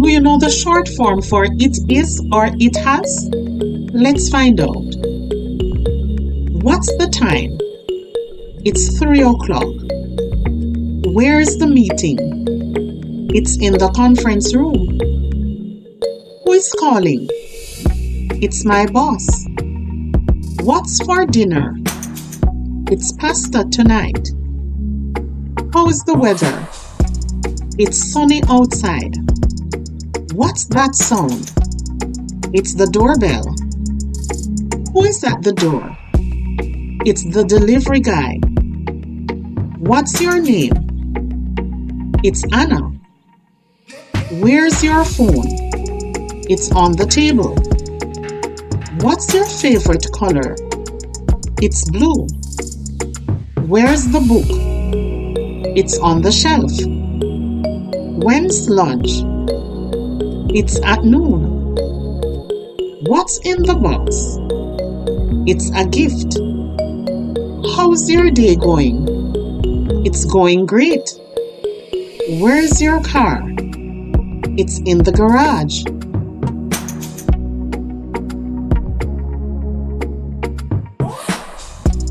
Do you know the short form for it is or it has? Let's find out. What's the time? It's 3 o'clock. Where's the meeting? It's in the conference room. Who is calling? It's my boss. What's for dinner? It's pasta tonight. How is the weather? It's sunny outside. What's that sound? It's the doorbell. Who is at the door? It's the delivery guy. What's your name? It's Anna. Where's your phone? It's on the table. What's your favorite color? It's blue. Where's the book? It's on the shelf. When's lunch? It's at noon. What's in the box? It's a gift. How's your day going? It's going great. Where's your car? It's in the garage.